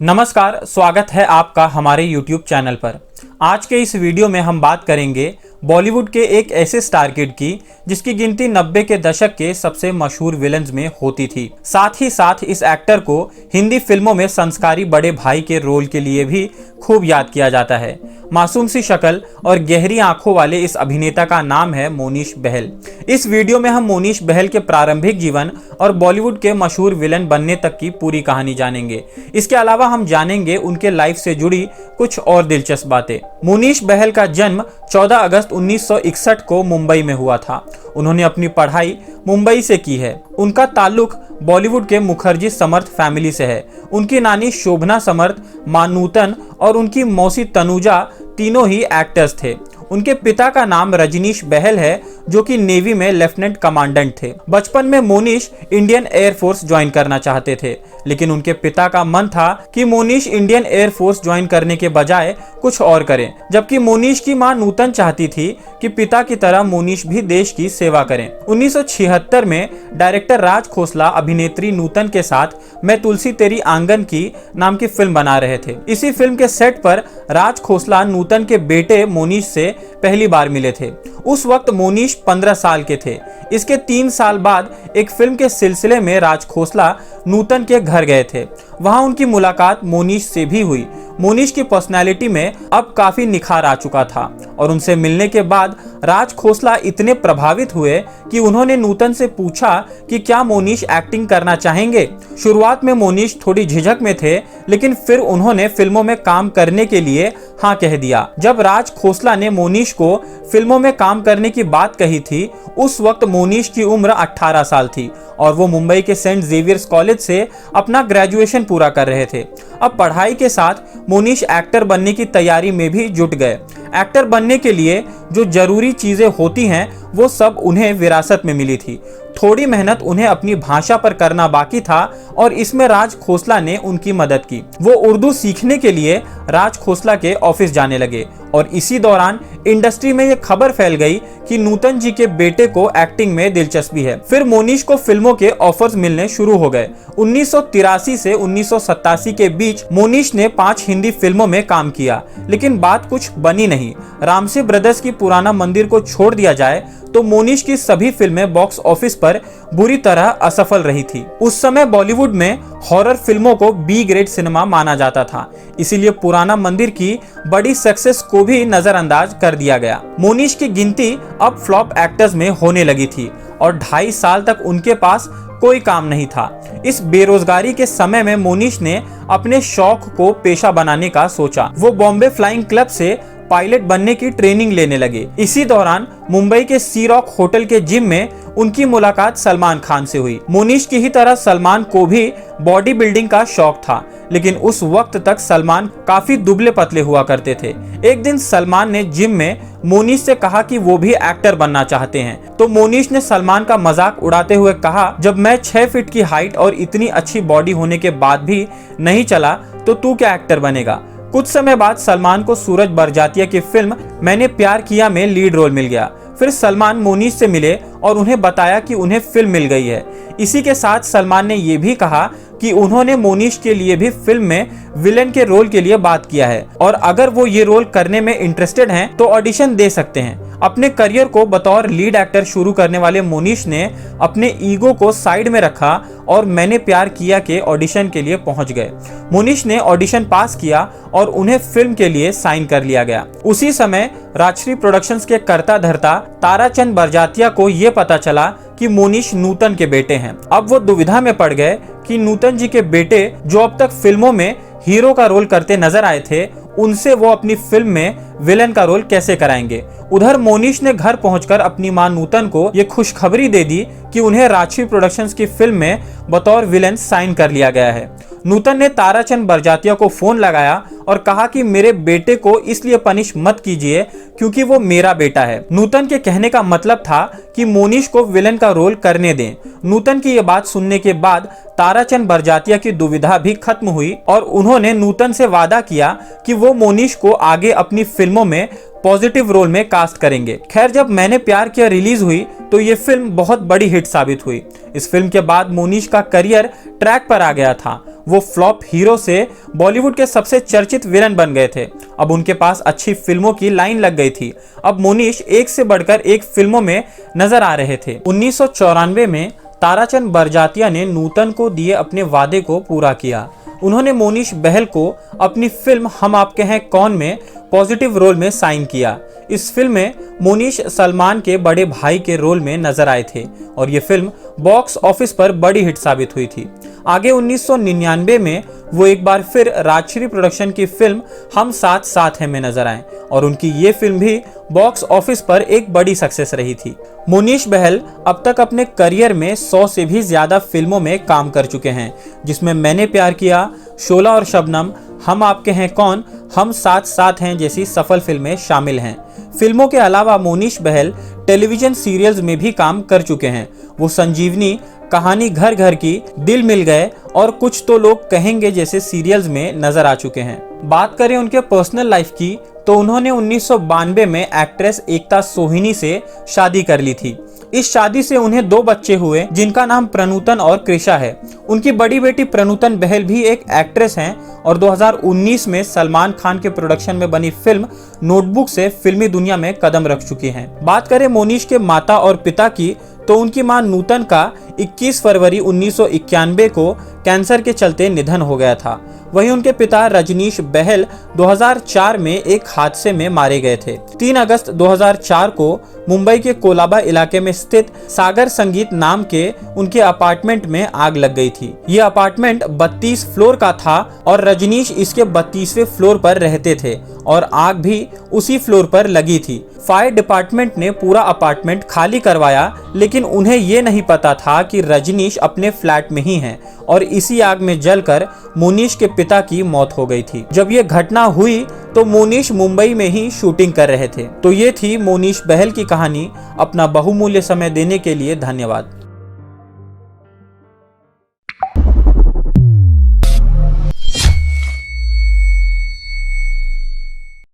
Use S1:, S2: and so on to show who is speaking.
S1: नमस्कार, स्वागत है आपका हमारे YouTube चैनल पर। आज के इस वीडियो में हम बात करेंगे बॉलीवुड के एक ऐसे स्टार किड की जिसकी गिनती 90 के दशक के सबसे मशहूर विलन्स में होती थी। साथ ही साथ इस एक्टर को हिंदी फिल्मों में संस्कारी बड़े भाई के रोल के लिए भी खूब याद किया जाता है। मासूम सी शक्ल और गहरी आंखों वाले इस अभिनेता का नाम है मोनीश बहल। इस वीडियो में हम मोनीश बहल के प्रारंभिक जीवन और बॉलीवुड के मशहूर विलन बनने तक की पूरी कहानी जानेंगे। इसके अलावा हम जानेंगे उनके लाइफ से जुड़ी कुछ और दिलचस्प बातें। मोनीश बहल का जन्म 14 अगस्त 1961 को मुंबई में हुआ था। उन्होंने अपनी पढ़ाई मुंबई से की है। उनका ताल्लुक बॉलीवुड के मुखर्जी समर्थ फैमिली से है। उनकी नानी शोभना समर्थ, मां नूतन और उनकी मौसी तनुजा तीनों ही एक्टर्स थे। उनके पिता का नाम रजनीश बहल है, जो कि नेवी में लेफ्टिनेंट कमांडेंट थे। बचपन में मोनीश इंडियन एयरफोर्स ज्वाइन करना चाहते थे, लेकिन उनके पिता का मन था कि मोनीश इंडियन एयरफोर्स ज्वाइन करने के बजाय कुछ और करें, जबकि मोनीश की मां नूतन चाहती थी कि पिता की तरह मोनीश भी देश की सेवा करें। 1976 में डायरेक्टर राज खोसला अभिनेत्री नूतन के साथ मैं तुलसी तेरी आंगन की नाम की फिल्म बना रहे थे। इसी फिल्म के सेट पर राज खोसला नूतन के बेटे मोनीश से पहली बार मिले थे। उस वक्त मोनीश 15 साल के थे। इसके 3 साल बाद एक फिल्म के सिलसिले में राज खोसला नूतन के घर गए थे। वहां उनकी मुलाकात मोनीश से भी हुई। मोनीश की पर्सनैलिटी में अब काफी निखार आ चुका था और उनसे मिलने के बाद राज खोसला इतने प्रभावित हुए कि उन्होंने नूतन से पूछा कि क्या मोनीश एक्टिंग करना चाहेंगे। शुरुआत में मोनीश थोड़ी झिझक में थे, लेकिन फिर उन्होंने फिल्मों में काम करने के लिए हाँ कह दिया। जब राज खोसला ने मोनीश को फिल्मों में काम करने की बात कही थी, उस वक्त मोनीश की उम्र 18 साल थी और वो मुंबई के सेंट जेवियर्स कॉलेज से अपना ग्रेजुएशन पूरा कर रहे थे। अब पढ़ाई के साथ मोनीश एक्टर बनने की तैयारी में भी जुट गए। एक्टर बनने के लिए जो जरूरी चीजें होती हैं वो सब उन्हें विरासत में मिली थी। थोड़ी मेहनत उन्हें अपनी भाषा पर करना बाकी था और इसमें राज खोसला ने उनकी मदद की। वो उर्दू सीखने के लिए राज खोसला के ऑफिस जाने लगे और इसी दौरान इंडस्ट्री में ये खबर फैल गई कि नूतन जी के बेटे को एक्टिंग में दिलचस्पी है। फिर मोनीश को फिल्मों के ऑफर्स मिलने शुरू हो गए। 1983 से 1987 के बीच मोनीश ने 5 हिंदी फिल्मों में काम किया, लेकिन बात कुछ बनी नहीं। रामसे ब्रदर्स की पुराना मंदिर को छोड़ दिया जाए तो मोनीश की सभी फिल्में बॉक्स ऑफिस पर बुरी तरह असफल रही थी। उस समय बॉलीवुड में हॉरर फिल्मों को बी ग्रेड सिनेमा माना जाता था, इसीलिए पुराना मंदिर की बड़ी सक्सेस को भी नजरअंदाज कर दिया गया। मोनीश की गिनती अब फ्लॉप एक्टर्स में होने लगी थी और 2.5 साल तक उनके पास कोई काम नहीं था। इस बेरोजगारी के समय में मोनीश ने अपने शौक को पेशा बनाने का सोचा। वो बॉम्बे फ्लाइंग क्लब से पायलट बनने की ट्रेनिंग लेने लगे। इसी दौरान मुंबई के सी रॉक होटल के जिम में उनकी मुलाकात सलमान खान से हुई। मोनीश की ही तरह सलमान को भी बॉडी बिल्डिंग का शौक था, लेकिन उस वक्त तक सलमान काफी दुबले पतले हुआ करते थे। एक दिन सलमान ने जिम में मोनीश से कहा कि वो भी एक्टर बनना चाहते हैं, तो मोनीश ने सलमान का मजाक उड़ाते हुए कहा, जब मैं 6 फीट की हाइट और इतनी अच्छी बॉडी होने के बाद भी नहीं चला तो तू क्या एक्टर बनेगा। कुछ समय बाद सलमान को सूरज बरजातिया की फिल्म मैंने प्यार किया में लीड रोल मिल गया। फिर सलमान मोनीश से मिले और उन्हें बताया कि उन्हें फिल्म मिल गई है। इसी के साथ सलमान ने यह भी कहा कि उन्होंने मोनीश के लिए भी फिल्म में विलेन के रोल के लिए बात किया है और अगर वो ये रोल करने में इंटरेस्टेड हैं तो ऑडिशन दे सकते हैं। अपने करियर को बतौर लीड एक्टर शुरू करने वाले मोनीश ने अपने ईगो को साइड में रखा और मैंने प्यार किया के ऑडिशन के लिए पहुंच गए। मोनीश ने ऑडिशन पास किया और उन्हें फिल्म के लिए साइन कर लिया गया। उसी समय राजश्री प्रोडक्शंस के कर्ता धर्ता ताराचंद बरजातिया को यह पता चला कि मोनीश नूतन के बेटे हैं। अब वो दुविधा में पड़ गए कि नूतन जी के बेटे जो अब तक फिल्मों में हीरो का रोल करते नजर आए थे, उनसे वो अपनी फिल्म में विलेन का रोल कैसे कराएंगे। उधर मोनीश ने घर पहुंचकर अपनी मां नूतन को ये खुशखबरी दे दी कि उन्हें राजश्री प्रोडक्शंस की फिल्म में बतौर विलेन साइन कर लिया गया है। नूतन ने ताराचंद बरजातिया को फोन लगाया और कहा कि मेरे बेटे को इसलिए पनिश मत कीजिए क्योंकि वो मेरा बेटा है। नूतन के कहने का मतलब था कि मोनीश को विलेन का रोल करने दें। नूतन की ये बात सुनने के बाद ताराचंद बरजातिया की दुविधा भी खत्म हुई और उन्होंने नूतन से वादा किया कि वो मोनीश को आगे अपनी फिल्म फिल्मों में पॉजिटिव रोल में कास्ट करेंगे। खैर, जब मैंने प्यार किया रिलीज हुई तो ये फिल्म बहुत बड़ी हिट साबित हुई। इस फिल्म के बाद मोनीश का करियर ट्रैक पर आ गया था। वो फ्लॉप हीरो से बॉलीवुड के सबसे चर्चित विलन बन गए थे। अब उनके पास अच्छी फिल्मों की लाइन लग गई थी। अब मोनीश एक से बढ़कर एक फिल्मों में नजर आ रहे थे। 1994 में ताराचंद बरजातिया ने नूतन को दिए अपने वादे को पूरा किया। उन्होंने मोनीश बहल को अपनी फिल्म हम आपके हैं कौन में पॉजिटिव रोल में साइन किया। इस फिल्म में मोनीश सलमान के बड़े भाई के रोल में नजर आए थे और ये फिल्म बॉक्स ऑफिस पर बड़ी हिट साबित हुई थी। आगे 1999 में वो एक बार फिर राजश्री प्रोडक्शन की फिल्म हम साथ साथ हैं में नजर आए और उनकी ये फिल्म भी बॉक्स ऑफिस पर एक बड़ी सक्सेस रही थी। मोनीश बहल अब तक अपने करियर में 100 से भी ज्यादा फिल्मों में काम कर चुके हैं, जिसमें मैंने प्यार किया, शोला और शबनम, हम आपके हैं कौन, हम साथ साथ हैं जैसी सफल फिल्में शामिल हैं। फिल्मों के अलावा मोनीश बहल टेलीविजन सीरियल्स में भी काम कर चुके हैं। वो संजीवनी, कहानी घर घर की, दिल मिल गए और कुछ तो लोग कहेंगे जैसे सीरियल्स में नजर आ चुके हैं। बात करें उनके पर्सनल लाइफ की तो उन्होंने 1992 में एक्ट्रेस एकता सोहिनी से शादी कर ली थी। इस शादी से उन्हें 2 बच्चे हुए जिनका नाम प्रनूतन और कृषा है। उनकी बड़ी बेटी प्रनूतन बहल भी एक एक्ट्रेस हैं और 2019 में सलमान खान के प्रोडक्शन में बनी फिल्म नोटबुक से फिल्मी दुनिया में कदम रख चुकी हैं। बात करें मोनीश के माता और पिता की तो उनकी मां नूतन का 21 फरवरी 1991 को कैंसर के चलते निधन हो गया था। वहीं उनके पिता रजनीश बहल 2004 में एक हादसे में मारे गए थे। 3 अगस्त 2004 को मुंबई के कोलाबा इलाके में स्थित सागर संगीत नाम के उनके अपार्टमेंट में आग लग गई थी। ये अपार्टमेंट 32 फ्लोर का था और रजनीश इसके 32वें फ्लोर पर रहते थे और आग भी उसी फ्लोर पर लगी थी। फायर डिपार्टमेंट ने पूरा अपार्टमेंट खाली करवाया, लेकिन उन्हें ये नहीं पता था कि रजनीश अपने फ्लैट में ही हैं और इसी आग में जलकर मोनीश के पिता की मौत हो गई थी। जब ये घटना हुई तो मोनीश मुंबई में ही शूटिंग कर रहे थे। तो ये थी मोनीश बहल की कहानी। अपना बहुमूल्य समय देने के लिए धन्यवाद।